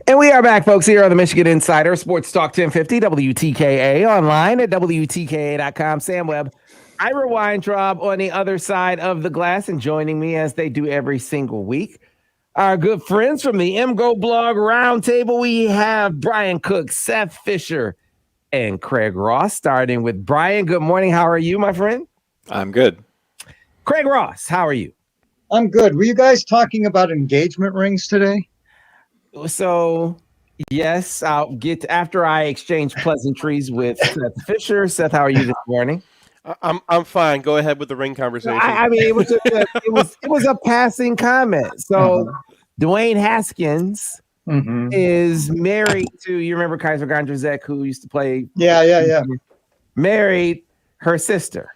And we are back, folks, here on the Michigan Insider Sports Talk 1050 WTKA, online at WTKA.com. Sam Webb, Ira Weintraub on the other side of the glass, and joining me as they do every single week, our good friends from the MGoBlog Roundtable. We have Brian Cook, Seth Fisher, and Craig Ross. Starting with Brian. Good morning. How are you, my friend? I'm good. Craig Ross, how are you? I'm good. Were you guys talking about engagement rings today? So, yes, I'll get after I exchange pleasantries with Seth Fisher. Seth, how are you this morning? I'm fine. Go ahead with the ring conversation. I mean, it was a passing comment. So, Dwayne Haskins is married to, you remember Kaiser Gondrzak, who used to play? Yeah. Married her sister.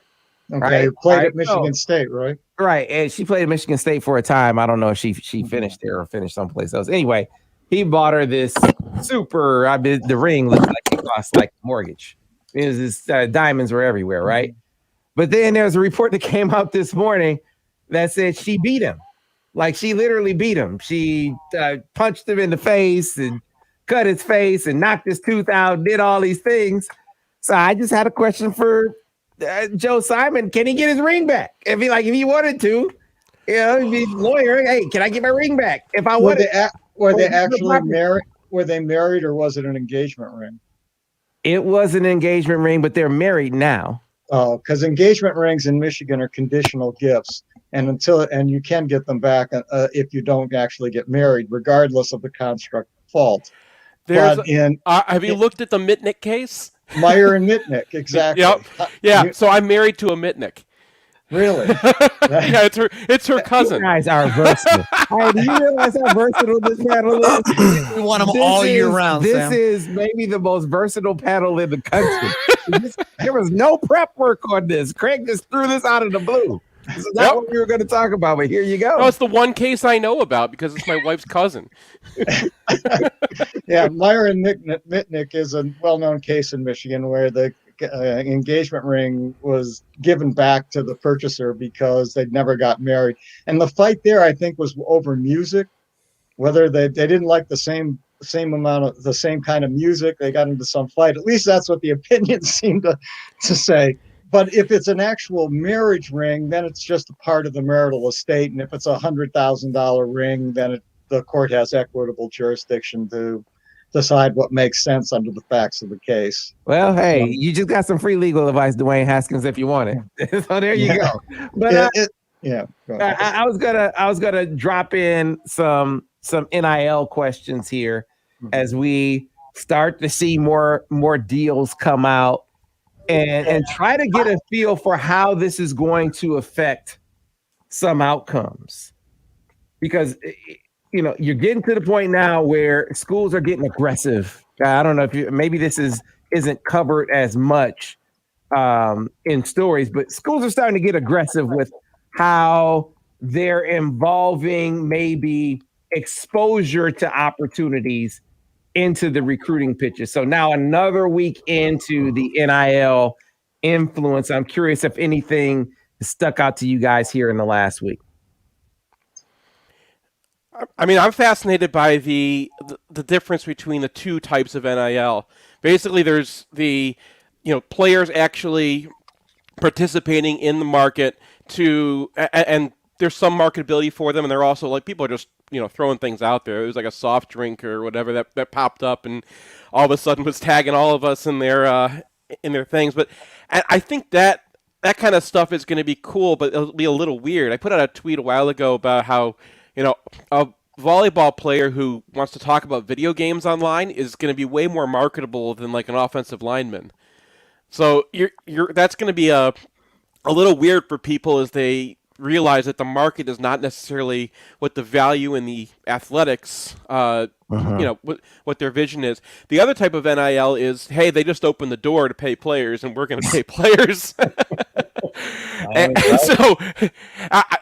Okay, right? played at Michigan State, right? Right, and she played at Michigan State for a time. I don't know if she finished there or finished someplace else. Anyway, he bought her this the ring looked like it cost like a mortgage. It was this diamonds were everywhere, right? But then there's a report that came out this morning that said she beat him. Like, she literally beat him. She punched him in the face and cut his face and knocked his tooth out, did all these things. So I just had a question for Joe Simon. Can he get his ring back? If he wanted to, he'd be lawyer. Hey, can I get my ring back? If I wanted. Were they actually married? Were they married, or was it an engagement ring? It was an engagement ring, but they're married now. Oh, because engagement rings in Michigan are conditional gifts, and you can get them back if you don't actually get married, regardless of the construct fault. Have you looked at the Mitnick case? Meyer and Mitnick, exactly. Yep. Yeah. So I'm married to a Mitnick. Really? Yeah, it's her cousin. You guys are versatile. Right, do you realize how versatile this panel is? We want them all year round. This is maybe the most versatile panel in the country. There was no prep work on this. Craig just threw this out of the blue. This is not what we were going to talk about, but here you go. No, it's the one case I know about because it's my wife's cousin. Yeah, Meyer and Mitnick is a well-known case in Michigan where the engagement ring was given back to the purchaser because they never got married. And the fight there, I think, was over music, whether they didn't like the same kind of music. They got into some fight. At least that's what the opinions seem to say. But if it's an actual marriage ring, then it's just a part of the marital estate. And if it's $100,000 ring, then the court has equitable jurisdiction to decide what makes sense under the facts of the case. Well, hey, you just got some free legal advice, Dwayne Haskins, if you want it. So there you go. But I was gonna drop in some NIL questions here as we start to see more deals come out and try to get a feel for how this is going to affect some outcomes, because you're getting to the point now where schools are getting aggressive. I don't know if maybe this isn't covered as much in stories, but schools are starting to get aggressive with how they're involving maybe exposure to opportunities into the recruiting pitches. So now another week into the NIL influence, I'm curious if anything stuck out to you guys here in the last week. I mean, I'm fascinated by the difference between the two types of NIL. Basically, there's the players actually participating in the market and there's some marketability for them, and they're also like people are just throwing things out there. It was like a soft drink or whatever that popped up, and all of a sudden was tagging all of us in their things. But I think that kind of stuff is going to be cool, but it'll be a little weird. I put out a tweet a while ago about how a volleyball player who wants to talk about video games online is going to be way more marketable than like an offensive lineman. So that's going to be a little weird for people as they realize that the market is not necessarily what the value in the athletics, what their vision is. The other type of NIL is, hey, they just opened the door to pay players, and we're going to pay players. So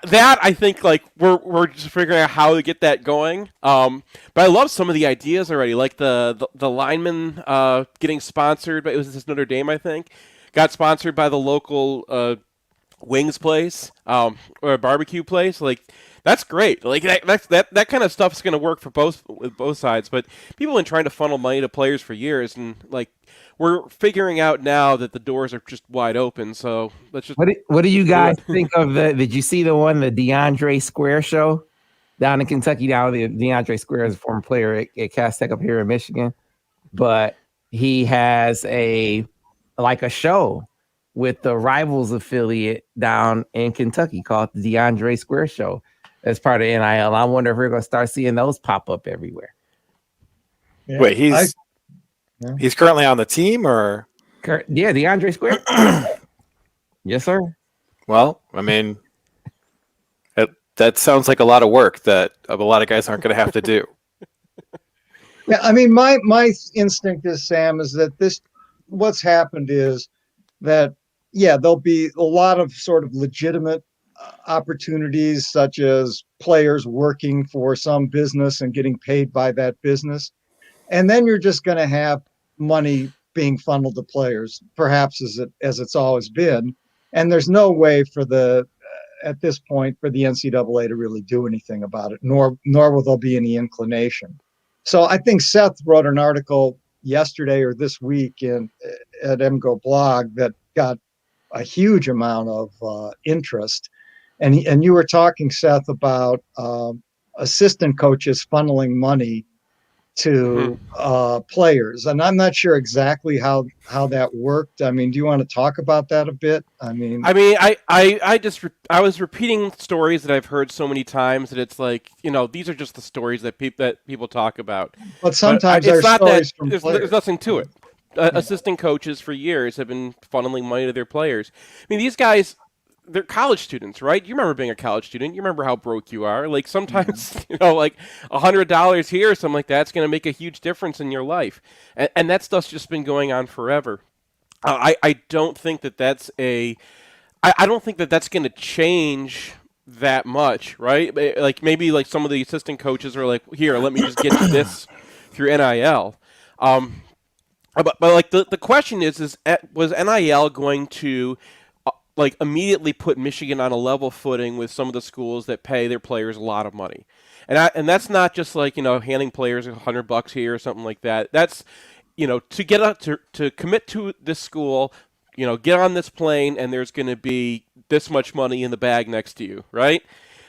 that I think like we're just figuring out how to get that going. But I love some of the ideas already, like the lineman getting sponsored. But it was this Notre Dame, I think, got sponsored by the local wings place or a barbecue place. Like That's great. Like that kind of stuff is going to work for both sides. But people have been trying to funnel money to players for years, and like we're figuring out now that the doors are just wide open. So let's just. What do you guys think of Did you see the DeAndre Square show down in Kentucky? Now the DeAndre Square is a former player at Cass Tech up here in Michigan, but he has a show with the Rivals affiliate down in Kentucky called the DeAndre Square Show as part of NIL. I wonder if we're going to start seeing those pop up everywhere. Yeah. Wait, he's currently on the team, or? Yeah, DeAndre Square. Yes, sir. Well, I mean, that sounds like a lot of work that a lot of guys aren't going to have to do. Yeah, I mean, my instinct is, Sam, is that what's happened is that, yeah, there'll be a lot of sort of legitimate opportunities, such as players working for some business and getting paid by that business. And then you're just going to have money being funneled to players, perhaps as it's always been. And there's no way at this point for the NCAA to really do anything about it, nor will there be any inclination. So I think Seth wrote an article yesterday or this week at MGoBlog that got a huge amount of interest. And you were talking, Seth, about assistant coaches funneling money to players. And I'm not sure exactly how that worked. I mean, do you want to talk about that a bit? I was repeating stories that I've heard so many times that it's like, these are just the stories that people talk about. But sometimes there's stories from players. There's nothing to it. Assistant coaches for years have been funneling money to their players. I mean, these guys, they're college students, right? You remember being a college student. You remember how broke you are. Like sometimes, like $100 here or something like that's going to make a huge difference in your life. And that stuff's just been going on forever. I don't think that's I don't think that's going to change that much, right? Like maybe like some of the assistant coaches are like, here, let me just get you this through NIL. But like the question is was NIL going to like immediately put Michigan on a level footing with some of the schools that pay their players a lot of money? And that's not just like, handing players $100 here or something like that. That's, to get up to commit to this school, get on this plane and there's going to be this much money in the bag next to you, right?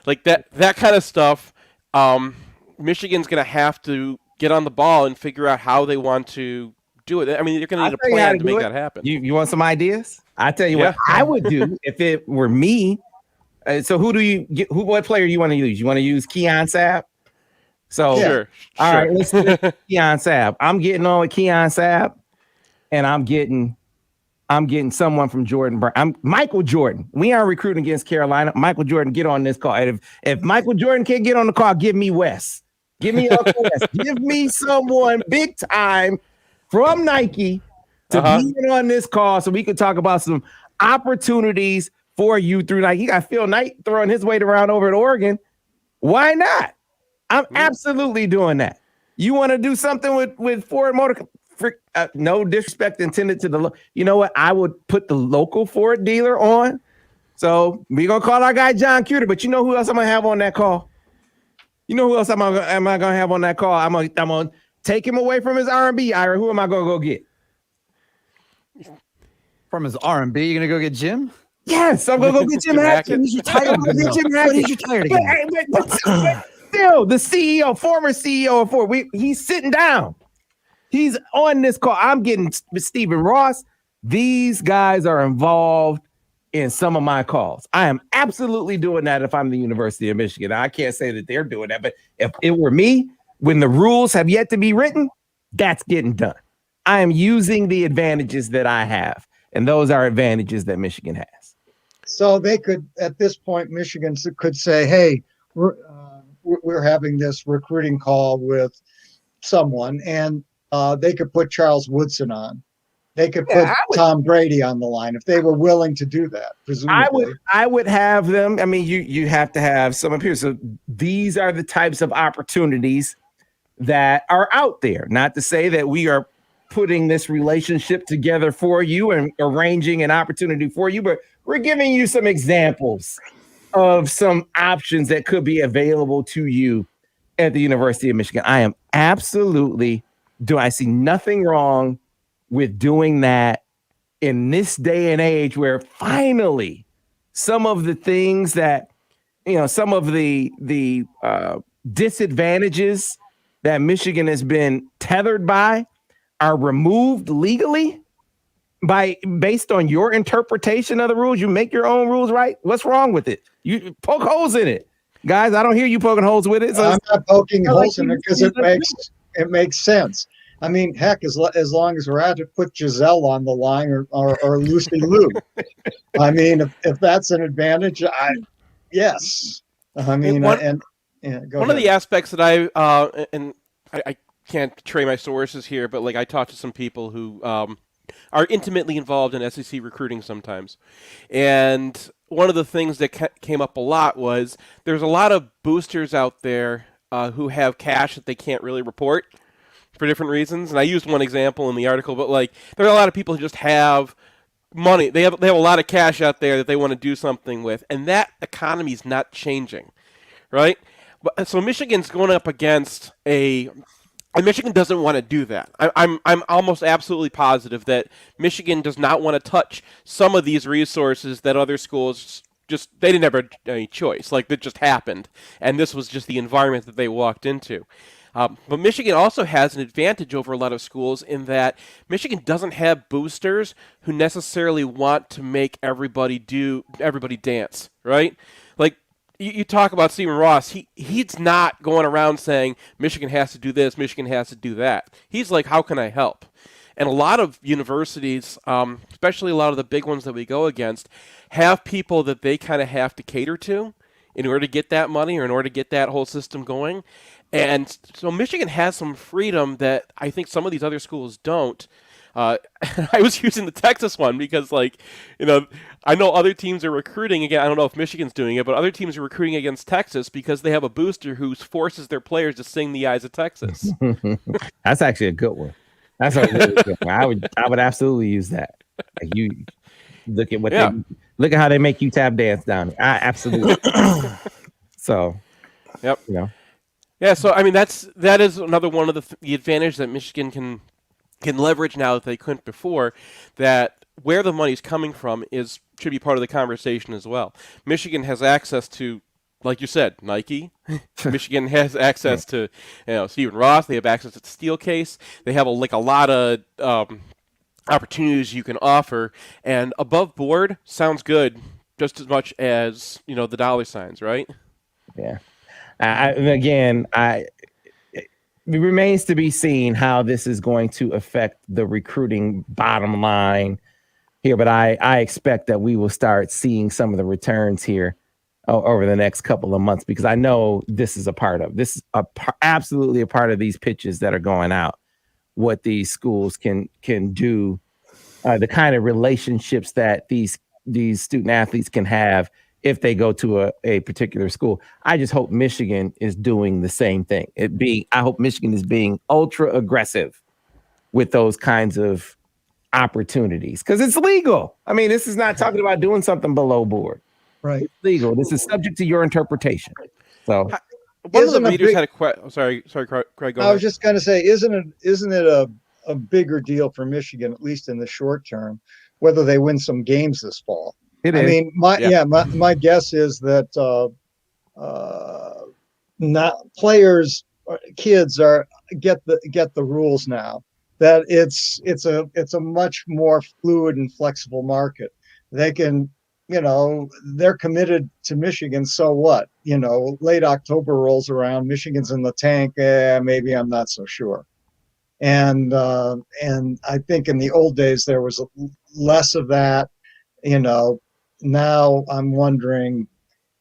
Like that kind of stuff. Michigan's going to have to get on the ball and figure out how they want to do it. I mean, you're going to need a plan to make that happen. You want some ideas? I tell you what I would do if it were me. So what player you want to use? You want to use Keon Sabb? So sure. All right, let's do Keon Sabb. I'm getting on with Keon Sabb, and I'm getting someone from Jordan. I'm Michael Jordan. We aren't recruiting against Carolina. Michael Jordan, get on this call. And if Michael Jordan can't get on the call, give me Wes. Give me Wes. Give me someone big time from Nike to be on this call so we could talk about some opportunities for you through Nike. You got Phil Knight throwing his weight around over at Oregon. Why not? I'm absolutely doing that. You want to do something with Ford Motor? No disrespect intended to you know what? I would put the local Ford dealer on. So we're going to call our guy John Cuter, but you know who else I'm going to have on that call? You know who else am I going to have on that call? I'm going to take him away from his R&B. Ira, who am I going to go get? From his R&B, you're going to go get Jim? Yes, I'm going to go get Jim Haskins. He's retired. He's retired again. But still, the CEO, former CEO of Ford, he's sitting down. He's on this call. I'm getting Stephen Ross. These guys are involved in some of my calls. I am absolutely doing that if I'm the University of Michigan. I can't say that they're doing that, but if it were me, when the rules have yet to be written, that's getting done. I am using the advantages that I have, and those are advantages that Michigan has. So they could, at this point, Michigan could say, hey, we're having this recruiting call with someone, and they could put Charles Woodson on. They could put Tom Brady on the line if they were willing to do that, presumably. I would have them. I mean, you have to have some appearance. So these are the types of opportunities that are out there. Not to say that we are putting this relationship together for you and arranging an opportunity for you, but we're giving you some examples of some options that could be available to you at the University of Michigan. I see nothing wrong with doing that in this day and age where finally some of the things that, some of the disadvantages that Michigan has been tethered by are removed legally based on your interpretation of the rules. You make your own rules, right? What's wrong with it? You poke holes in it. Guys, I don't hear you poking holes with it. So I'm not poking holes in it because it makes sense. I mean, heck, as long as we're at to put Giselle on the line or Lucy Liu. I mean, if that's an advantage, yes. I mean, one of the aspects that I can't betray my sources here, but like I talked to some people who are intimately involved in SEC recruiting sometimes, and one of the things that came up a lot was there's a lot of boosters out there who have cash that they can't really report for different reasons. And I used one example in the article, but like there are a lot of people who just have money. They have a lot of cash out there that they want to do something with, and that economy is not changing, right? So Michigan's going up against and Michigan doesn't want to do that. I'm almost absolutely positive that Michigan does not want to touch some of these resources that other schools they didn't have any choice. Like that just happened, and this was just the environment that they walked into. But Michigan also has an advantage over a lot of schools in that Michigan doesn't have boosters who necessarily want to make everybody dance, right? Like you talk about Stephen Ross, he's not going around saying Michigan has to do this, Michigan has to do that. He's like, how can I help? And a lot of universities, especially a lot of the big ones that we go against, have people that they kind of have to cater to in order to get that money or in order to get that whole system going. And so Michigan has some freedom that I think some of these other schools don't. I was using the Texas one because, I know other teams are recruiting again. I don't know if Michigan's doing it, but other teams are recruiting against Texas because they have a booster who forces their players to sing the Eyes of Texas. That's actually a good one. That's a really good one. I would absolutely use that. Like you look at look at how they make you tap dance down there. Absolutely. So, yep. Yeah, so I mean that is another one of the advantage that Michigan can leverage now that they couldn't before. That where the money's coming from should be part of the conversation as well. Michigan has access to, like you said, Nike. Michigan has access to Stephen Ross. They have access to the Steelcase. They have a lot of opportunities you can offer, and above board sounds good just as much as the dollar signs, right? Yeah. It remains to be seen how this is going to affect the recruiting bottom line here, but I expect that we will start seeing some of the returns here over the next couple of months, because I know this is absolutely a part of these pitches that are going out, what these schools can do, the kind of relationships that these student athletes can have if they go to a particular school. I just hope Michigan is doing the same thing. I hope Michigan is being ultra aggressive with those kinds of opportunities, because it's legal. I mean, this is not talking about doing something below board. Right. It's legal. This is subject to your interpretation. So one of the readers had a question. Sorry, Craig. Go ahead. I was just going to say, isn't it a bigger deal for Michigan, at least in the short term, whether they win some games this fall? I mean, my guess is that not players, kids get the rules now. That it's a much more fluid and flexible market. They can, they're committed to Michigan. So what? Late October rolls around, Michigan's in the tank. Maybe I'm not so sure. And I think in the old days there was less of that. Now I'm wondering,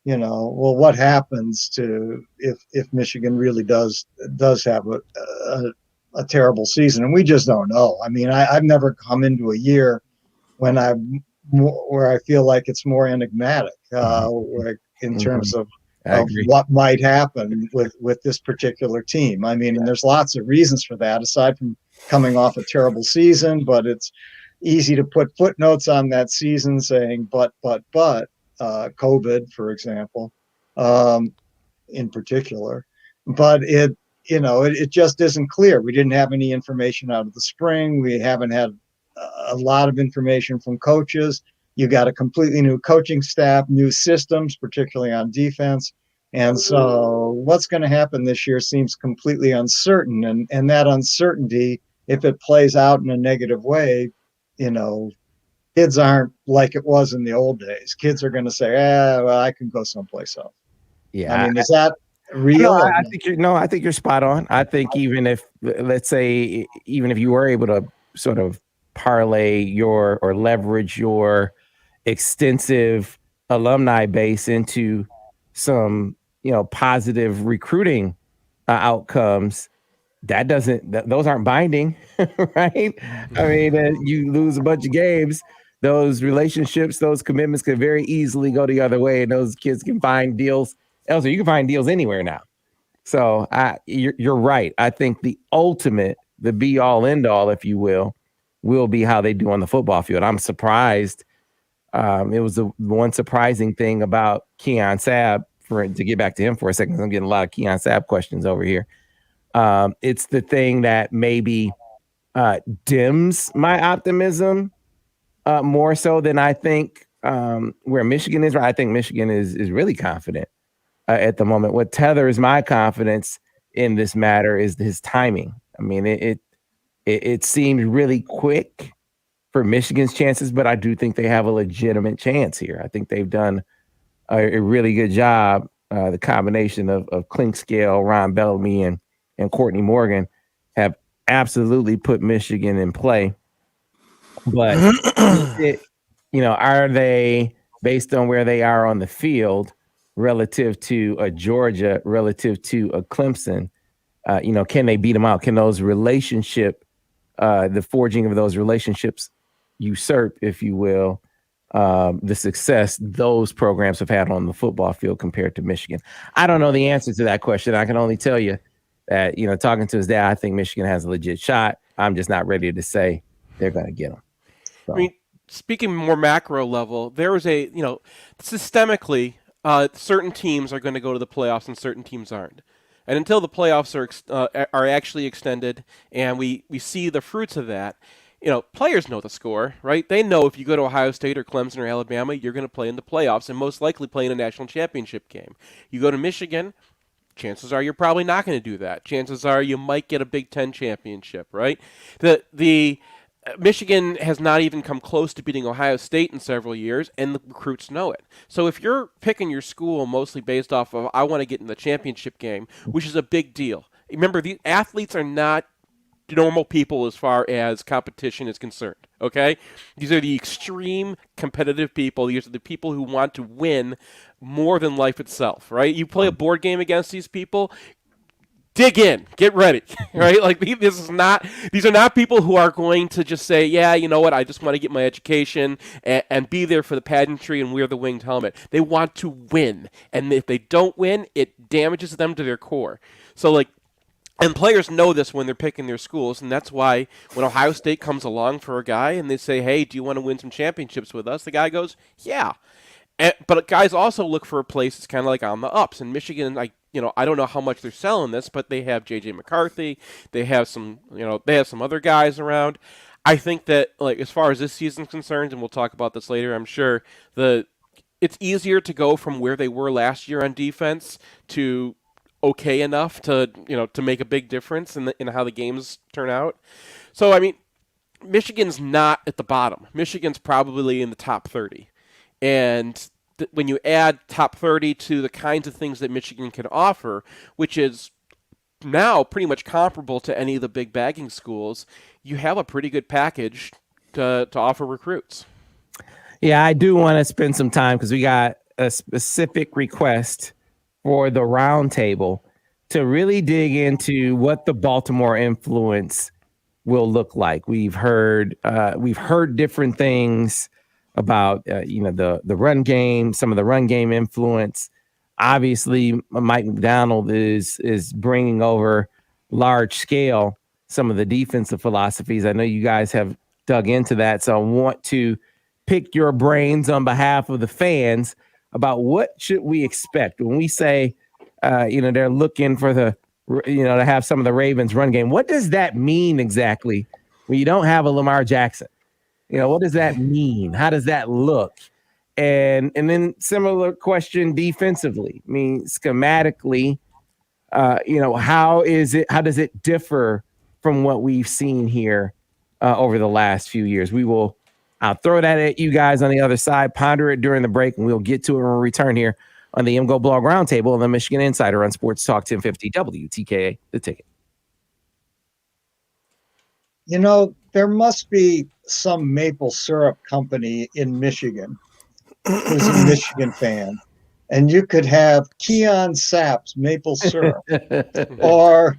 well, what happens if Michigan really does have a terrible season, and we just don't know. I mean, I've never come into a year where I feel like it's more enigmatic in terms of what might happen with this particular team. I mean, and there's lots of reasons for that aside from coming off a terrible season, but it's easy to put footnotes on that season saying, but, COVID, for example, in particular. But it just isn't clear. We didn't have any information out of the spring. We haven't had a lot of information from coaches. You got a completely new coaching staff, new systems, particularly on defense. And so what's going to happen this year seems completely uncertain. And that uncertainty, if it plays out in a negative way, kids aren't like it was in the old days. Kids are going to say, well, I can go someplace else. Yeah. I mean, is that real? No, I think you're spot on. I think even if, let's say, even if you were able to sort of parlay or leverage your extensive alumni base into some, positive recruiting outcomes, those aren't binding, right? I mean, you lose a bunch of games, those relationships, those commitments could very easily go the other way, and those kids can find deals elsewhere. You can find deals anywhere now. So you're right. I think the ultimate, the be all end all, if you will be how they do on the football field. I'm surprised. It was the one surprising thing about Keon Sabb, to get back to him for a second, 'cause I'm getting a lot of Keon Sabb questions over here. It's the thing that maybe dims my optimism more so than I think where Michigan is. I think Michigan is really confident at the moment. What tethers my confidence in this matter is his timing. I mean, it seemed really quick for Michigan's chances, but I do think they have a legitimate chance here. I think they've done a really good job. The combination of Clinkscale, Ron Bellamy, and Courtney Morgan have absolutely put Michigan in play. But are they, based on where they are on the field relative to a Georgia, relative to a Clemson, can they beat them out? Can those the forging of those relationships usurp, if you will, the success those programs have had on the football field compared to Michigan? I don't know the answer to that question. I can only tell you that, talking to his dad, I think Michigan has a legit shot. I'm just not ready to say they're going to get them. So. I mean, speaking more macro level, there is systemically, certain teams are going to go to the playoffs and certain teams aren't. And until the playoffs are actually extended and we see the fruits of that, players know the score, right? They know if you go to Ohio State or Clemson or Alabama, you're going to play in the playoffs and most likely play in a national championship game. You go to Michigan, chances are you're probably not going to do that. Chances are you might get a Big Ten championship, right? The Michigan has not even come close to beating Ohio State in several years, and the recruits know it. So if you're picking your school mostly based off of, I want to get in the championship game, which is a big deal. Remember, the athletes are not normal people as far as competition is concerned, okay? These are the extreme competitive people. These are the people who want to win more than life itself, right? You play a board game against these people, dig in, get ready, right? Like, these are not people who are going to just say, yeah, you know what, I just want to get my education and be there for the pageantry and wear the winged helmet. They want to win, and if they don't win, it damages them to their core. So, and players know this when they're picking their schools, and that's why when Ohio State comes along for a guy and they say, hey, do you want to win some championships with us? The guy goes, yeah. But guys also look for a place that's kind of like on the ups. And Michigan, I don't know how much they're selling this, but they have J.J. McCarthy. They have some other guys around. I think that, as far as this season's concerned, and we'll talk about this later, I'm sure, it's easier to go from where they were last year on defense to okay enough to make a big difference in how the games turn out. So, I mean, Michigan's not at the bottom. Michigan's probably in the top 30. And when you add top 30 to the kinds of things that Michigan can offer, which is now pretty much comparable to any of the big bagging schools, you have a pretty good package to offer recruits. Yeah, I do want to spend some time because we got a specific request for the roundtable to really dig into what the Baltimore influence will look like. We've heard different things about the run game, some of the run game influence. Obviously, Mike McDonald is bringing over large scale some of the defensive philosophies. I know you guys have dug into that, so I want to pick your brains on behalf of the fans about what should we expect when we say, they're looking for to have some of the Ravens run game. What does that mean exactly when you don't have a Lamar Jackson? What does that mean? How does that look? And then similar question defensively. I mean, schematically, how does it differ from what we've seen here over the last few years? I'll throw that at you guys on the other side, ponder it during the break, and we'll get to it when we return here on the MGoBlog Roundtable and the Michigan Insider on Sports Talk 1050 WTKA, The Ticket. There must be some maple syrup company in Michigan who's a Michigan fan, and you could have Keon Sapp's maple syrup or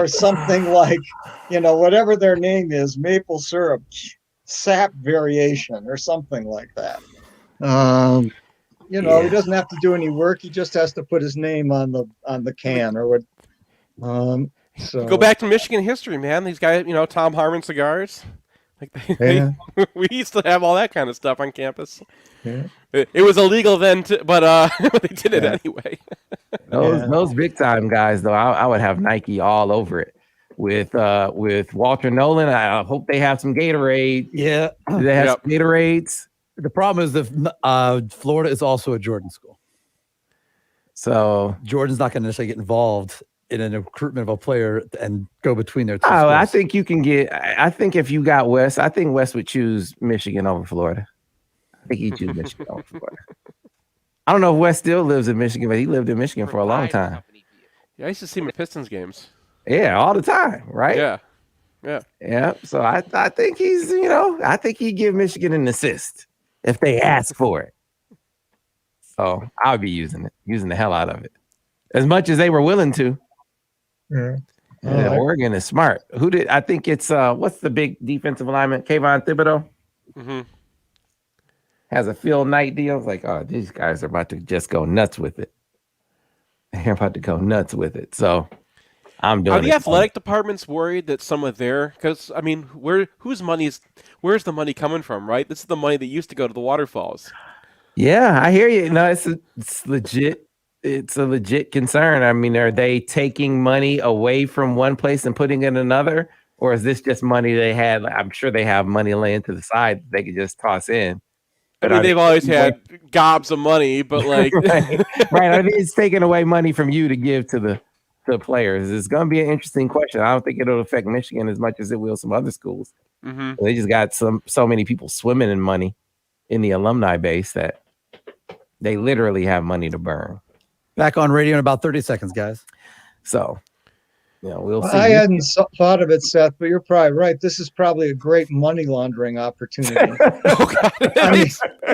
something like, whatever their name is, maple syrup, sap variation or something like that. He doesn't have to do any work. He just has to put his name on the can or what. So go back to Michigan history, man. These guys, Tom Harmon cigars. We used to have all that kind of stuff on campus. Yeah. It was illegal then, but they did it anyway. Those big time guys, though, I would have Nike all over it. With Walter Nolan, I hope they have some Gatorade. Yeah, they have some Gatorades. The problem is that Florida is also a Jordan school, so Jordan's not going to necessarily get involved in a recruitment of a player and go between their two schools. I think you can get. I think if you got West, I think West would choose Michigan over Florida. I think he'd choose Michigan over Florida. I don't know if West still lives in Michigan, but he lived in Michigan for a long time. Yeah, I used to see him at Pistons games. Yeah, all the time, right? Yeah. So I think he's, I think he'd give Michigan an assist if they ask for it. So I'll be using the hell out of it, as much as they were willing to. Yeah. Oregon is smart. I think it's what's the big defensive lineman? Kayvon Thibodeau. Mm-hmm. Has a Phil Knight deal. It's like, oh, these guys are about to just go nuts with it. They're about to go nuts with it. So I'm doing. Are the athletic departments worried that some of because I mean, where's the money coming from, right? This is the money that used to go to the waterfalls. Yeah, I hear you. No, it's legit. It's a legit concern. I mean, are they taking money away from one place and putting it in another? Or is this just money they had? I'm sure they have money laying to the side that they could just toss in. I mean, they've always had gobs of money, but like, right? Are they taking away money from you to give to the players? It's going to be an interesting question. I don't think it'll affect Michigan as much as it will some other schools. Mm-hmm. They just got so many people swimming in money in the alumni base that they literally have money to burn. Back on radio in about 30 seconds, guys. So, we'll see. I hadn't thought of it, Seth, but you're probably right. This is probably a great money laundering opportunity.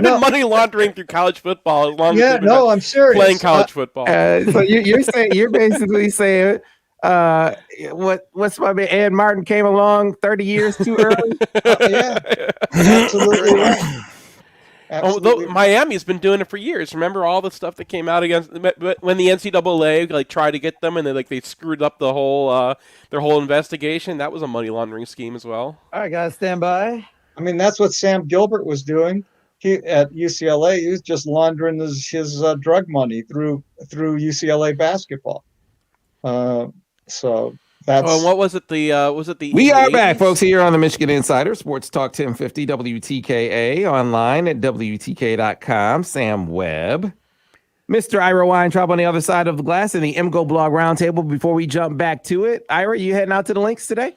Money laundering through college football. As long as I'm serious. Playing college football. So you're basically saying, what's my man? Ed Martin came along 30 years too early. Yeah, absolutely right. Miami's been doing it for years. Remember all the stuff that came out against when the NCAA tried to get them and they screwed up the whole their whole investigation. That was a money laundering scheme as well. All right, guys, stand by. I mean, that's what Sam Gilbert was doing. At UCLA, he was just laundering his drug money through UCLA basketball. So that's. Oh, what was it? Was it the? We are back, folks, here on the Michigan Insider Sports Talk 1050 WTKA, online at WTK.com. Sam Webb, Mr. Ira Weintraub on the other side of the glass in the MGoBlog Roundtable. Before we jump back to it, Ira, you heading out to the links today?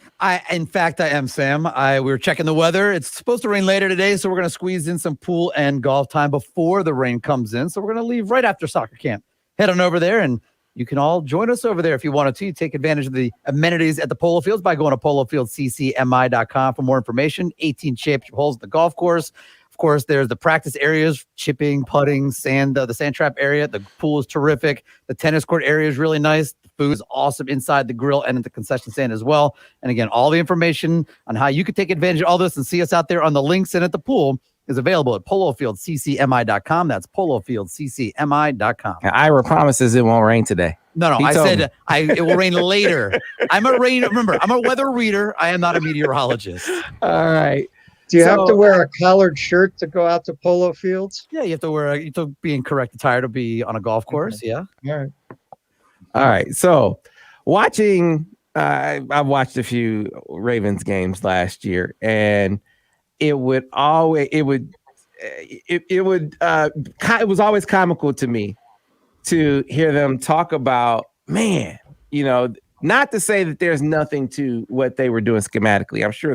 In fact, I am, Sam. We were checking the weather. It's supposed to rain later today, so we're going to squeeze in some pool and golf time before the rain comes in. So we're going to leave right after soccer camp. Head on over there, and you can all join us over there if you wanted to. Take advantage of the amenities at the polo fields by going to polofieldccmi.com for more information. 18 championship holes at the golf course. Of course, there's the practice areas, chipping, putting, sand, the sand trap area. The pool is terrific. The tennis court area is really nice. The food is awesome inside the grill and at the concession stand as well. And again, all the information on how you can take advantage of all this and see us out there on the links and at the pool is available at polofieldccmi.com. That's polofieldccmi.com. Ira promises it won't rain today. No, I said it will rain later. I'm a weather reader. I am not a meteorologist. All right. Do you have to wear a collared shirt to go out to polo fields? Yeah, you have to be in correct attire to be on a golf course. Okay. Yeah. All right. So watching, I've watched a few Ravens games last year, and it was always comical to me to hear them talk about, man, not to say that there's nothing to what they were doing schematically. I'm sure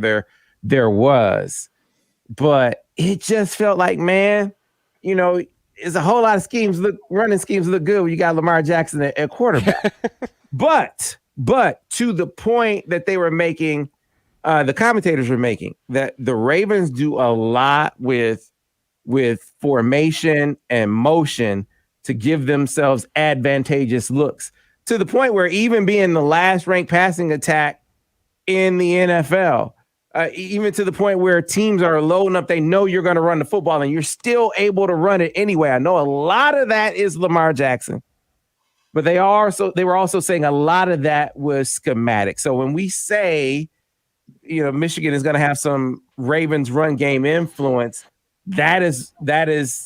there was, but it just felt like, man, it's a whole lot of running schemes look good when you got Lamar Jackson at quarterback. but to the point that they were making, the commentators were making, that the Ravens do a lot with formation and motion to give themselves advantageous looks, to the point where even being the last ranked passing attack in the NFL, even to the point where teams are loading up, they know you're going to run the football and you're still able to run it anyway. I know a lot of that is Lamar Jackson, but they were also saying a lot of that was schematic. So when we say, Michigan is going to have some Ravens run game influence, that is,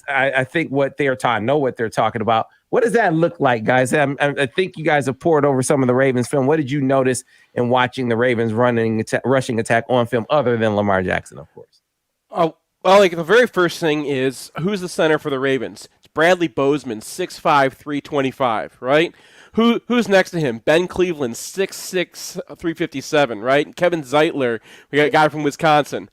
I think, what they're talking. Know what they're talking about. What does that look like, guys? I think you guys have poured over some of the Ravens film. What did you notice in watching the Ravens rushing attack on film, other than Lamar Jackson, of course? Oh, well, the very first thing is, who's the center for the Ravens? It's Bradley Bozeman, 6'5", 325, right? Who's next to him? Ben Cleveland, 6'6", 357, right? Kevin Zeitler, we got a guy from Wisconsin.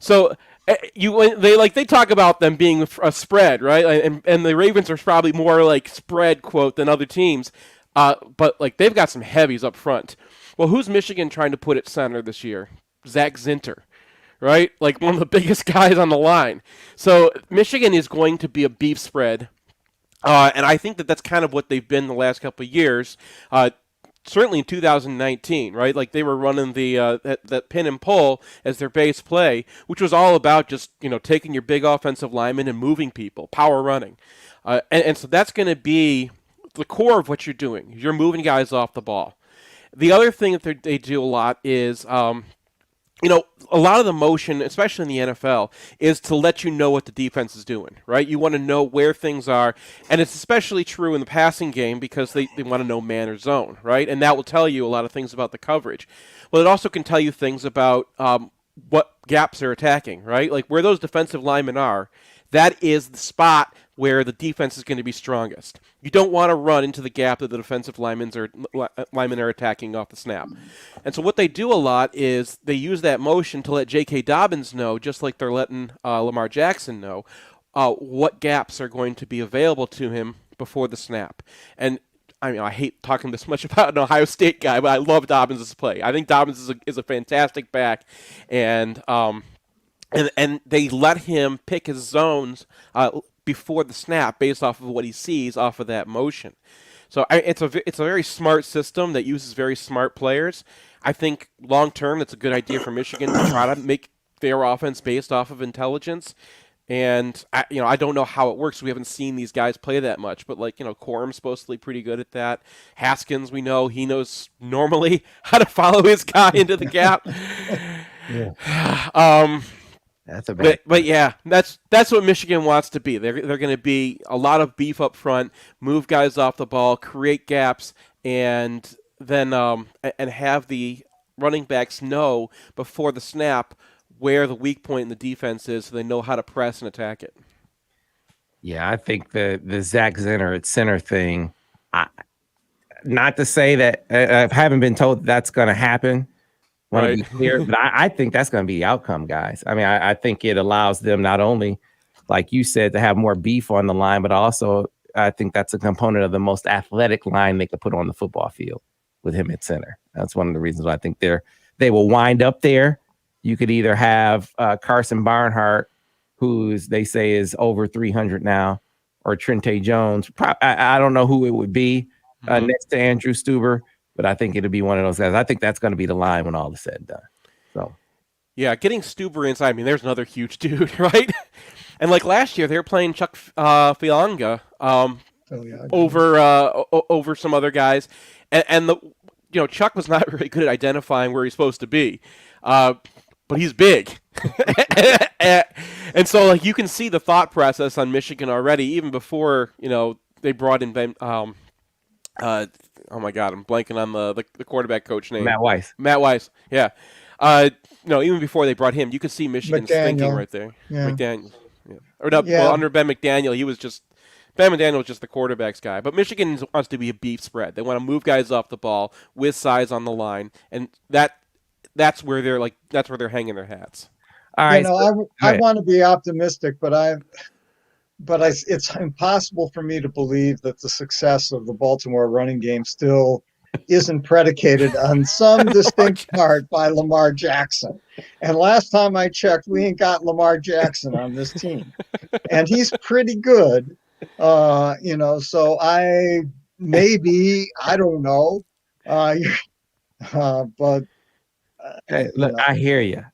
So they talk about them being a spread, right? And the Ravens are probably more like spread quote than other teams, but they've got some heavies up front. Well, who's Michigan trying to put at center this year? Zach Zinter, right? One of the biggest guys on the line. So Michigan is going to be a beef spread, and I think that's kind of what they've been the last couple of years. Certainly in 2019, right? They were running that pin and pull as their base play, which was all about just taking your big offensive linemen and moving people, power running, and so that's going to be the core of what you're doing. You're moving guys off the ball. The other thing that they do a lot is, a lot of the motion, especially in the NFL, is to let you know what the defense is doing, right? You want to know where things are, and it's especially true in the passing game because they want to know man or zone, right? And that will tell you a lot of things about the coverage. Well, it also can tell you things about what gaps they're attacking, right? Where those defensive linemen are, that is the spot where the defense is going to be strongest. You don't want to run into the gap that the defensive linemen are attacking off the snap. And so what they do a lot is they use that motion to let J.K. Dobbins know, just like they're letting Lamar Jackson know, what gaps are going to be available to him before the snap. And I hate talking this much about an Ohio State guy, but I love Dobbins' play. I think Dobbins is a fantastic back, and they let him pick his zones before the snap based off of what he sees off of that motion. So it's a very smart system that uses very smart players. I think long term that's a good idea for Michigan to try to make their offense based off of intelligence. And I don't know how it works. We haven't seen these guys play that much, but Corum's supposedly pretty good at that. Haskins, we know he knows normally how to follow his guy into the gap. Yeah. That's a bad. But yeah, that's what Michigan wants to be. They're going to be a lot of beef up front, move guys off the ball, create gaps, and then and have the running backs know before the snap where the weak point in the defense is, so they know how to press and attack it. Yeah, I think the Zach Zinter at center thing. Not to say that I haven't been told that's going to happen. Want to be clear, but I think that's going to be the outcome, guys. I mean, I think it allows them not only, like you said, to have more beef on the line, but also I think that's a component of the most athletic line they could put on the football field with him at center. That's one of the reasons why I think they will wind up there. You could either have Carson Barnhart, who's they say is over 300 now, or Trente Jones. I don't know who it would be next to Andrew Stuber. But I think it'll be one of those guys. I think that's going to be the line when all is said and done. So, yeah, getting Stuber inside. I mean, there's another huge dude, right? And last year, they were playing Chuck Fianga over some other guys, and Chuck was not very good at identifying where he's supposed to be, but he's big. And so, like, you can see the thought process on Michigan already, even before they brought in oh my God, I'm blanking on the quarterback coach name. Matt Weiss. Matt Weiss, yeah. Even before they brought him, you could see Michigan's thinking right there. Yeah. McDaniel, yeah. Or no, well, under Ben McDaniel, Ben McDaniel was just the quarterbacks guy. But Michigan wants to be a beef spread. They want to move guys off the ball with size on the line, and that's where they're hanging their hats. All right. I want to be optimistic, but it's impossible for me to believe that the success of the Baltimore running game still isn't predicated on some distinct part by Lamar Jackson. And last time I checked, we ain't got Lamar Jackson on this team, and he's pretty good. So I don't know. But hey, look, I hear you.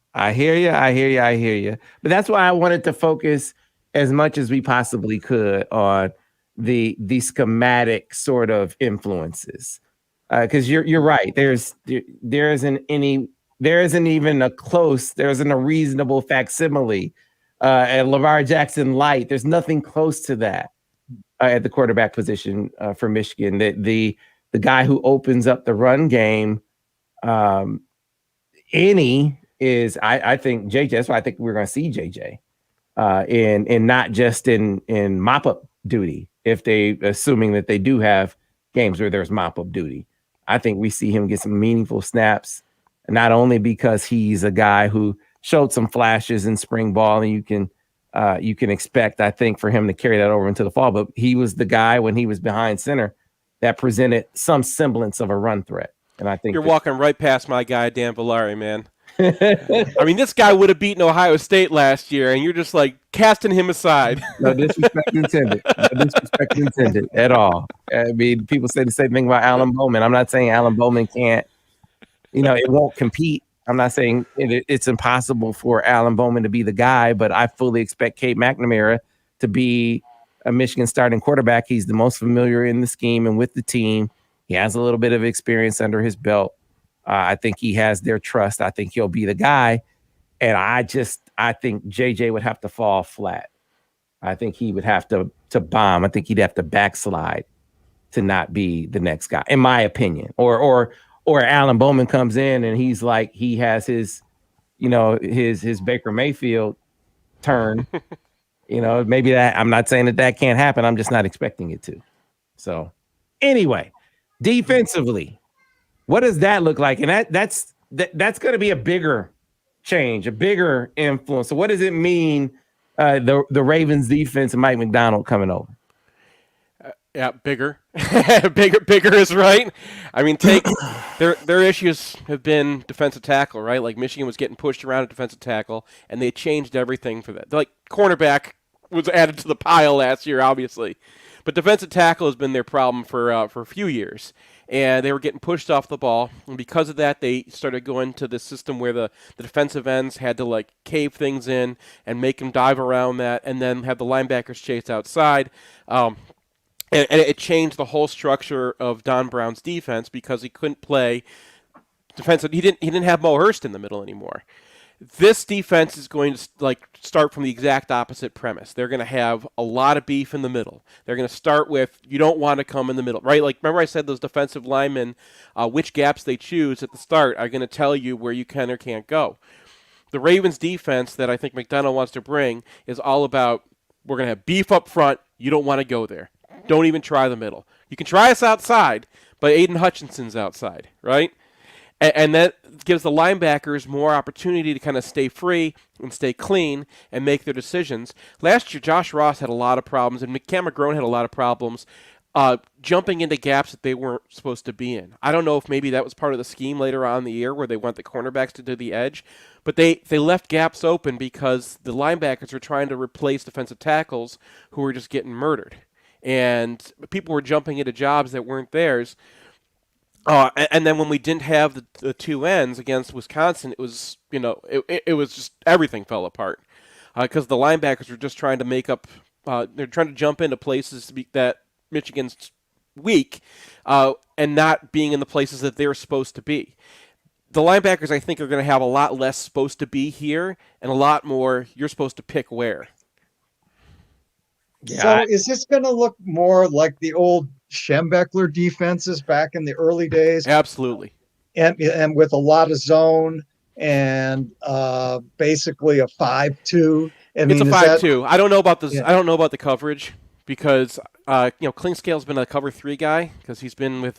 But that's why I wanted to focus as much as we possibly could on the schematic sort of influences. Because you're right. There isn't even a reasonable facsimile at Lamar Jackson light. There's nothing close to that at the quarterback position for Michigan. The guy who opens up the run game, I think JJ. That's why I think we're going to see JJ, and not just in mop up duty. Assuming that they do have games where there's mop up duty, I think we see him get some meaningful snaps. Not only because he's a guy who showed some flashes in spring ball, and you can expect, I think, for him to carry that over into the fall. But he was the guy when he was behind center that presented some semblance of a run threat. And I think you're walking right past my guy, Dan Villari, man. I mean, this guy would have beaten Ohio State last year, and you're just like casting him aside. No disrespect intended. No disrespect intended at all. I mean, people say the same thing about Alan Bowman. I'm not saying Alan Bowman can't, it won't compete. I'm not saying it's impossible for Alan Bowman to be the guy, but I fully expect Cade McNamara to be a Michigan starting quarterback. He's the most familiar in the scheme and with the team. He has a little bit of experience under his belt. I think he has their trust. I think he'll be the guy. And I think JJ would have to fall flat. I think he would have to bomb. I think he'd have to backslide to not be the next guy, in my opinion. Or Alan Bowman comes in and he's like, he has his Baker Mayfield turn. Maybe that. I'm not saying that can't happen. I'm just not expecting it to. So anyway, defensively, what does that look like? And that's going to be a bigger change, a bigger influence. So what does it mean? The Ravens defense and Mike Macdonald coming over. Yeah, bigger, bigger is right. I mean, their issues have been defensive tackle, right? Like Michigan was getting pushed around at defensive tackle, and they changed everything for that. Like cornerback was added to the pile last year, obviously, but defensive tackle has been their problem for a few years, and they were getting pushed off the ball, and because of that, they started going to this system where the defensive ends had to like cave things in and make them dive around that, and then have the linebackers chase outside. And it changed the whole structure of Don Brown's defense because he couldn't play defensive. He didn't have Mo Hurst in the middle anymore. This defense is going to start from the exact opposite premise. They're going to have a lot of beef in the middle. They're going to start with, you don't want to come in the middle, right? Like, remember I said those defensive linemen, which gaps they choose at the start are going to tell you where you can or can't go. The Ravens defense that I think McDonough wants to bring is all about, we're going to have beef up front. You don't want to go there. Don't even try the middle. You can try us outside, but Aiden Hutchinson's outside, right? And that gives the linebackers more opportunity to kind of stay free and stay clean and make their decisions. Last year, Josh Ross had a lot of problems, and Cam McGrone had a lot of problems jumping into gaps that they weren't supposed to be in. I don't know if maybe that was part of the scheme later on in the year where they want the cornerbacks to do the edge, but they left gaps open because the linebackers were trying to replace defensive tackles who were just getting murdered. And people were jumping into jobs that weren't theirs. And then when we didn't have the two ends against Wisconsin, it was it was just everything fell apart because the linebackers were just trying to make up. They're trying to jump into places that Michigan's weak and not being in the places that they're supposed to be. the linebackers, I think, are going to have a lot less supposed to be here and a lot more you're supposed to pick where. Yeah. So is this going to look more like the old Schembechler defenses back in the early days? Absolutely. And with a lot of zone and basically a 5-2. It's a 5-2. I don't know about this. Yeah. I don't know about the coverage because Klingscale's been a cover 3 guy because he's been with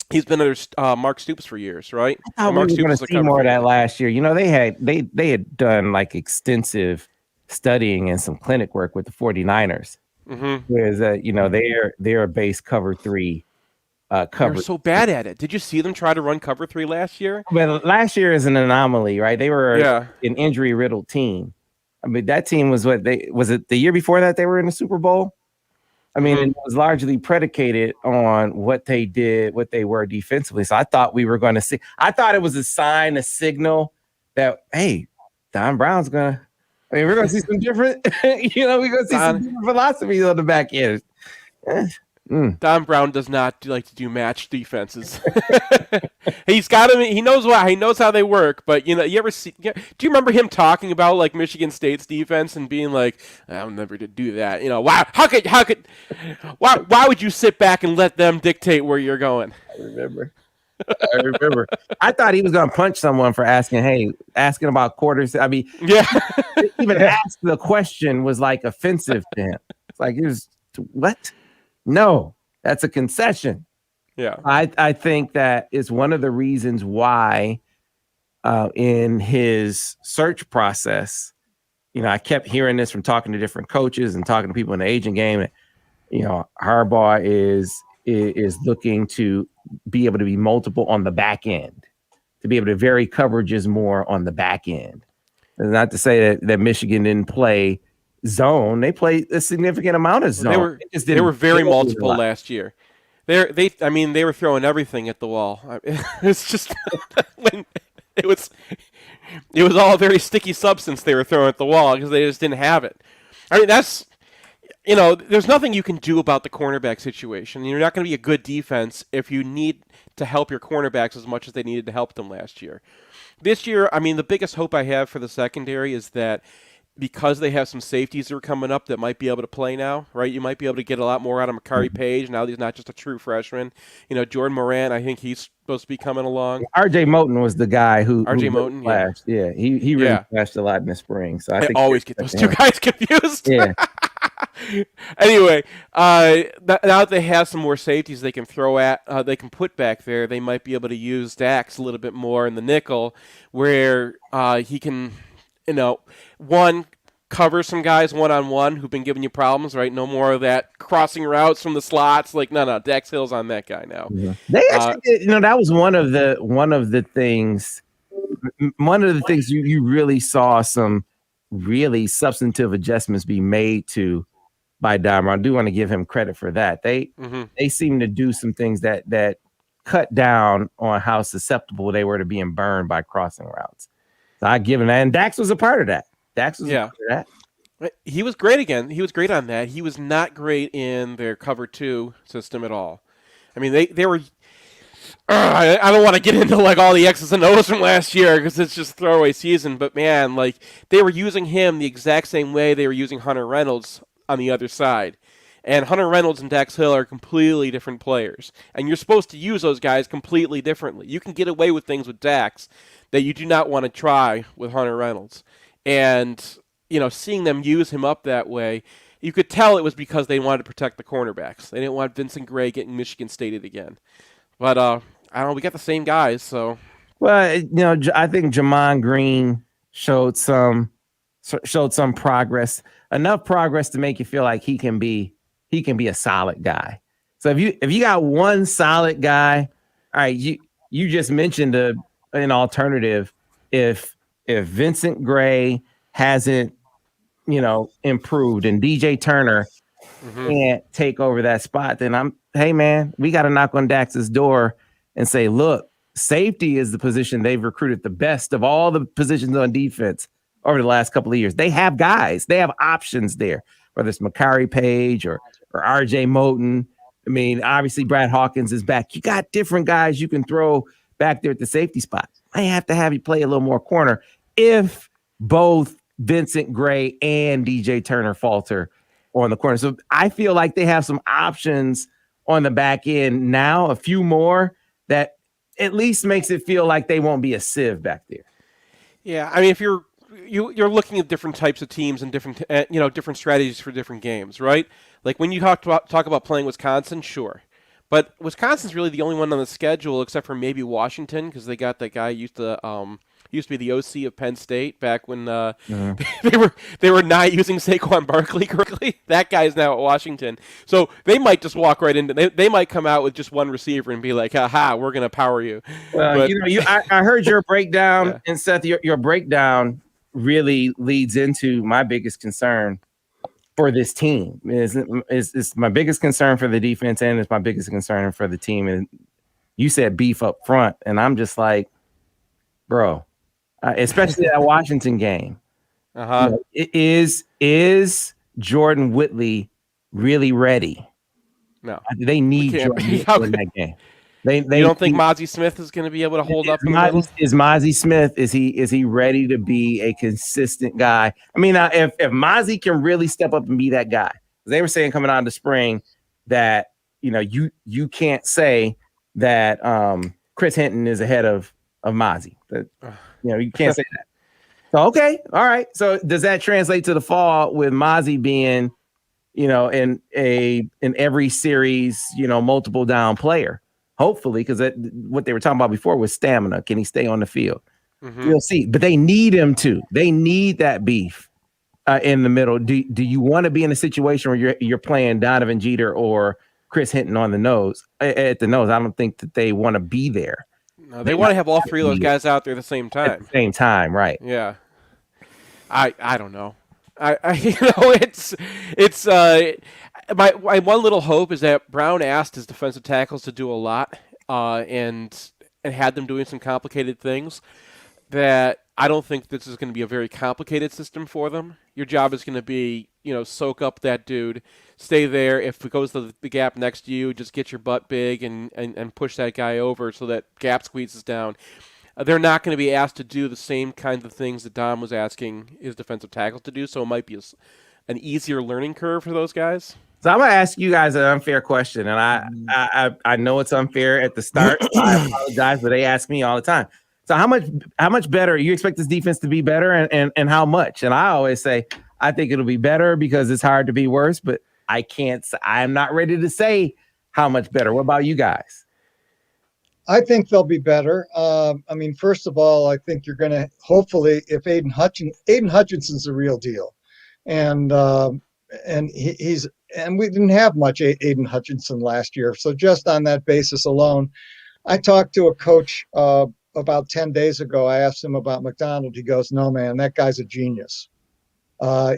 he's been under Mark Stoops for years, right? I thought we were going to see more of that last year. They had done like extensive studying and some clinic work with the 49ers. Whereas they're a base cover 3 cover. They're so bad at it. Did you see them try to run cover 3 last year? Well, last year is an anomaly, right? They were an injury riddled team. I mean, that team was was it the year before that they were in the Super Bowl? I mean, it was largely predicated on what they did, what they were defensively. So I thought we were going to see. I thought it was a sign, a signal that hey, Don Brown's gonna. I mean, we're gonna see some different. We're gonna see some different philosophies on the back end. Don Brown does not like to do match defenses. He's got him. He knows why. He knows how they work. But you ever see? Do you remember him talking about like Michigan State's defense and being like, "I'll never do that." Why? Why would you sit back and let them dictate where you're going? I remember. I thought he was going to punch someone for asking about quarters. I mean, even ask the question was like offensive to him. It's like he was what? No, that's a concession. Yeah, I think that is one of the reasons why in his search process, I kept hearing this from talking to different coaches and talking to people in the agent game. Harbaugh is looking to be able to be multiple on the back end, to be able to vary coverages more on the back end. And not to say that Michigan didn't play zone. They played a significant amount of zone. They were very multiple last year. They were throwing everything at the wall. It's just it was all a very sticky substance they were throwing at the wall because they just didn't have it. I mean, that's there's nothing you can do about the cornerback situation. You're not going to be a good defense if you need to help your cornerbacks as much as they needed to help them last year. This year, I mean, the biggest hope I have for the secondary is that because they have some safeties that are coming up that might be able to play now, right? You might be able to get a lot more out of Makari Page. Now he's not just a true freshman. Jordan Moran, I think he's supposed to be coming along. R.J. Moten was the guy who Moten flashed. Yeah, he really flashed a lot in the spring. So I think always get those two guys confused. Yeah. Anyway, now that they have some more safeties they can throw at, they can put back there, they might be able to use Dax a little bit more in the nickel where he can, one, cover some guys one-on-one who've been giving you problems, right? No more of that crossing routes from the slots. Like, no, Dax Hill's on that guy now. Yeah. They actually, that was one of the things you really saw some really substantive adjustments be made to by Don Brown. I do want to give him credit for that. They seem to do some things that cut down on how susceptible they were to being burned by crossing routes. So I give him that, and Dax was a part of that. Part of that. He was great again. He was great on that. He was not great in their cover 2 system at all. I mean, they were. I don't want to get into like all the X's and O's from last year because it's just throwaway season. But man, like they were using him the exact same way they were using Hunter Reynolds on the other side. And Hunter Reynolds and Dax Hill are completely different players. And you're supposed to use those guys completely differently. You can get away with things with Dax that you do not want to try with Hunter Reynolds. And, seeing them use him up that way, you could tell it was because they wanted to protect the cornerbacks. They didn't want Vincent Gray getting Michigan Stated again. But, I don't know, we got the same guys, so. Well, I think Jamon Green showed some progress, enough progress to make you feel like he can be a solid guy. So if you got one solid guy, all right, you just mentioned an alternative. If Vincent Gray hasn't, improved and DJ Turner can't take over that spot, then hey man, we got to knock on Dax's door and say, look, safety is the position they've recruited the best of all the positions on defense over the last couple of years. They have guys, they have options there, whether it's Makari Page or R.J. Moten. I mean, obviously Brad Hawkins is back. You got different guys you can throw back there at the safety spot. I have to have you play a little more corner if both Vincent Gray and DJ Turner falter on the corner. So I feel like they have some options on the back end now, a few more that at least makes it feel like they won't be a sieve back there. Yeah, I mean, if you're looking at different types of teams and different different strategies for different games, right? Like when you talk about playing Wisconsin, sure. But Wisconsin's really the only one on the schedule, except for maybe Washington, because they got that guy used to be the OC of Penn State back when they were not using Saquon Barkley correctly. That guy's now at Washington, so they might just walk right into. They might come out with just one receiver and be like, "Aha, we're gonna power you." Well, I heard your breakdown, and Seth, your breakdown really leads into my biggest concern for this team. Is my biggest concern for the defense, and it's my biggest concern for the team. And you said beef up front, and I'm just like, bro, especially that Washington game. Is Jordan Whitley really ready? No, they need Jordan Whitley in that game. You don't think Mozzie Smith is going to be able to hold up? Is Mozzie Smith? Is he ready to be a consistent guy? I mean, if Mozzie can really step up and be that guy, they were saying coming out of the spring that you can't say that Chris Hinton is ahead of Mozzie. You can't say that. So okay, all right. So does that translate to the fall with Mozzie being in every series multiple down player? Hopefully, because what they were talking about before was stamina. Can he stay on the field? Mm-hmm. We'll see. But they need him to. They need that beef in the middle. Do you want to be in a situation where you're playing Donovan Jeter or Chris Hinton on the nose? At the nose, I don't think that they want to be there. No, they want to have all three of those guys out there at the same time. At the same time, right? Yeah. I don't know. It's my one little hope is that Brown asked his defensive tackles to do a lot and had them doing some complicated things. That I don't think this is going to be a very complicated system for them. Your job is going to be, soak up that dude, stay there. If it goes to the gap next to you, just get your butt big and push that guy over so that gap squeezes down. They're not going to be asked to do the same kinds of things that Dom was asking his defensive tackles to do, so it might be an easier learning curve for those guys. So I'm gonna ask you guys an unfair question, and I know it's unfair at the start. I apologize, but they ask me all the time. So how much better you expect this defense to be better, and how much? And I always say I think it'll be better because it's hard to be worse, but I'm not ready to say how much better. What about you guys? I think they'll be better. First of all, I think you're going to hopefully, if Aiden Hutchinson's the real deal, and we didn't have much Aiden Hutchinson last year, so just on that basis alone, I talked to a coach about 10 days ago. I asked him about McDonald. He goes, "No, man, that guy's a genius."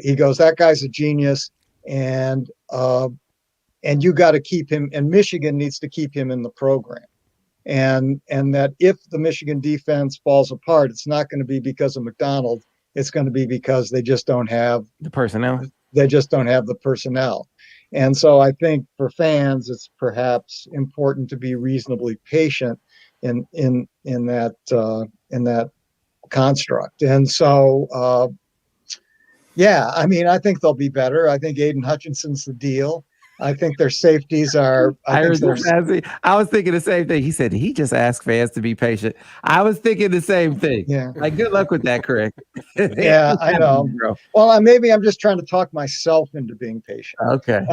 He goes, "That guy's a genius, and you got to keep him. And Michigan needs to keep him in the program." And that if the Michigan defense falls apart, it's not going to be because of McDonald. It's going to be because they just don't have the personnel. They just don't have the personnel. And so I think for fans, it's perhaps important to be reasonably patient in that construct. And so, I think they'll be better. I think Aiden Hutchinson's the deal. I think their safeties are. I was thinking the same thing. He said he just asked fans to be patient. I was thinking the same thing. Yeah. Like, good luck with that, Craig. Yeah, I know. Well, maybe I'm just trying to talk myself into being patient. Okay.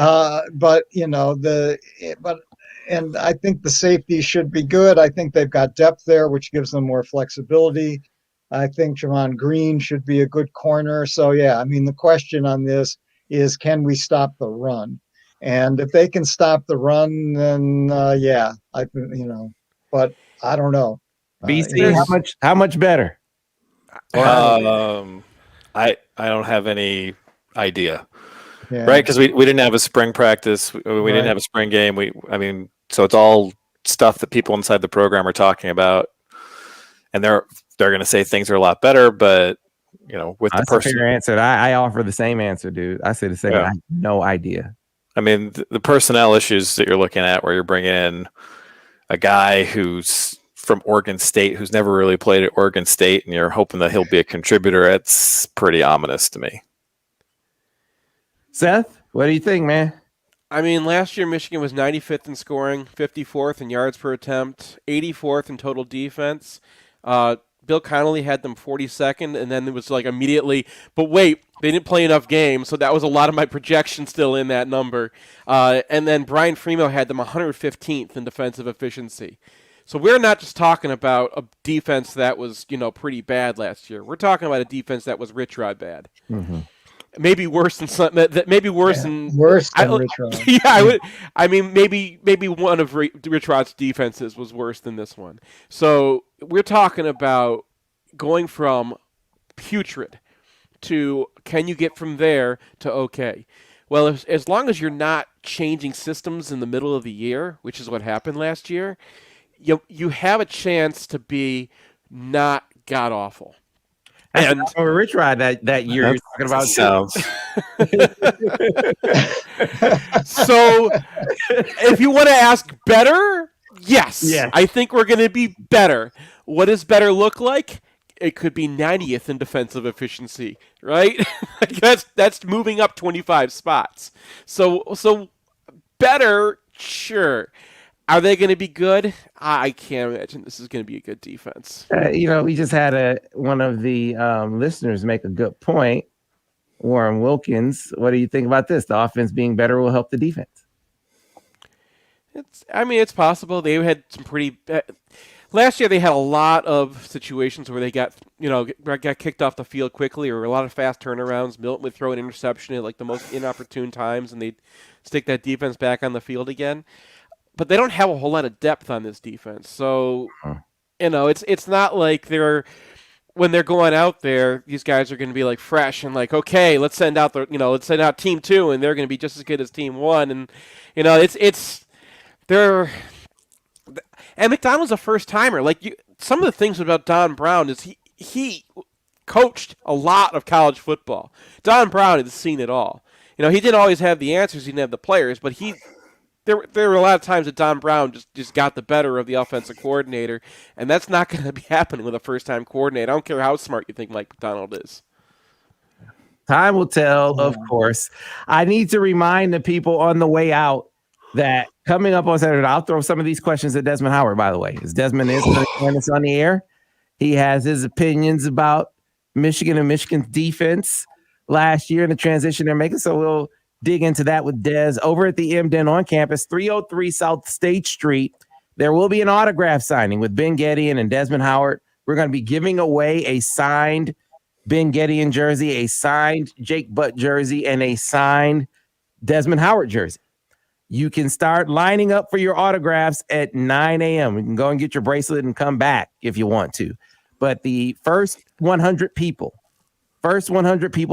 And I think the safety should be good. I think they've got depth there, which gives them more flexibility. I think Javon Green should be a good corner. So yeah, the question on this is, can we stop the run? And if they can stop the run, then but I don't know. BC, how much better? I don't have any idea. Yeah. Right? Because we didn't have a spring practice. We didn't have a spring game. So it's all stuff that people inside the program are talking about, and they're going to say things are a lot better, but with the person answer, I offer the same answer, dude. I say the same. Yeah. I have no idea. The personnel issues that you're looking at, where you're bringing in a guy who's from Oregon State who's never really played at Oregon State, and you're hoping that he'll be a contributor. It's pretty ominous to me. Seth, what do you think, man? I mean, last year Michigan was 95th in scoring, 54th in yards per attempt, 84th in total defense. Bill Connolly had them 42nd, and then it was like immediately, but wait, they didn't play enough games, so that was a lot of my projection still in that number. And then Brian Freeman had them 115th in defensive efficiency. So we're not just talking about a defense that was, pretty bad last year. We're talking about a defense that was Rich Rod bad. Mm-hmm. Maybe worse than some. Maybe worse than Rich Rod. Yeah, I mean, maybe one of Rich Rod's defenses was worse than this one. So we're talking about going from putrid to can you get from there to okay. Well, as long as you're not changing systems in the middle of the year, which is what happened last year, you have a chance to be not god awful. And Rich Rod that year you're talking about sounds. So if you want to ask better, yes. I think we're going to be better. What does better look like? It could be 90th in defensive efficiency, right? that's moving up 25 spots. So better, sure. Are they going to be good? I can't imagine this is going to be a good defense. We just had one of the listeners make a good point. Warren Wilkins, what do you think about this? The offense being better will help the defense. It's possible. They had some pretty last year. They had a lot of situations where they got kicked off the field quickly, or a lot of fast turnarounds. Milton would throw an interception at like the most inopportune times, and they'd stick that defense back on the field again. But they don't have a whole lot of depth on this defense, so it's not like when they're going out there, these guys are going to be like fresh and like, okay, let's send out team 2, and they're going to be just as good as team 1, and and McDonald's a first timer. Like some of the things about Don Brown is he coached a lot of college football. Don Brown has seen it all. He didn't always have the answers, he didn't have the players, but There were a lot of times that Don Brown just got the better of the offensive coordinator, and that's not going to be happening with a first-time coordinator. I don't care how smart you think Mike McDonald is. Time will tell, of course. I need to remind the people on the way out that coming up on Saturday, I'll throw some of these questions at Desmond Howard, by the way. As Desmond is joining us on the air, he has his opinions about Michigan and Michigan's defense last year and the transition they're making, so we'll dig into that with Des over at the MDen on campus, 303 South State Street. There will be an autograph signing with Ben Gedeon and Desmond Howard. We're going to be giving away a signed Ben Gedeon jersey, a signed Jake Butt jersey, and a signed Desmond Howard jersey. You can start lining up for your autographs at 9 a.m. You can go and get your bracelet and come back if you want to. But the first 100 people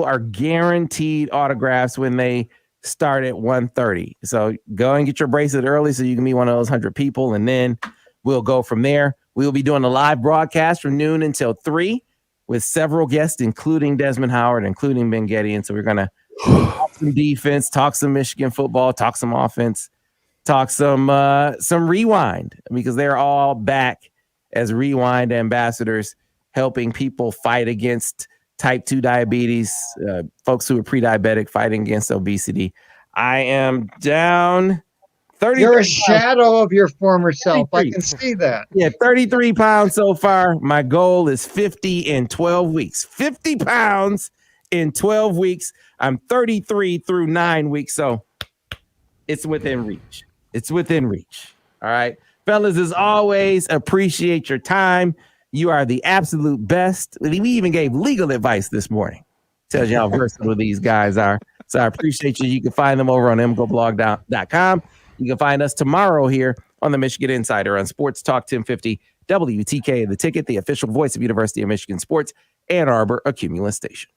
are guaranteed autographs when they start at 1:30. So go and get your bracelet early so you can be one of those 100 people, and then we'll go from there. We'll be doing a live broadcast from noon until 3 with several guests, including Desmond Howard, including Ben Gedeon. So we're going to talk some defense, talk some Michigan football, talk some offense, talk some rewind, because they're all back as rewind ambassadors, helping people fight against type 2 diabetes, folks who are pre-diabetic fighting against obesity. I am down 30. You're a shadow of your former self. 33. I can see that. Yeah, 33 pounds so far. My goal is 50 in 12 weeks. 50 pounds in 12 weeks. I'm 33 through 9 weeks, so it's within reach. It's within reach. All right. Fellas, as always, appreciate your time. You are the absolute best. We even gave legal advice this morning. Tells you how versatile these guys are. So I appreciate you. You can find them over on MGoBlog.com. You can find us tomorrow here on the Michigan Insider on Sports Talk 1050 WTK, The Ticket, the official voice of University of Michigan Sports, Ann Arbor, a Cumulus station.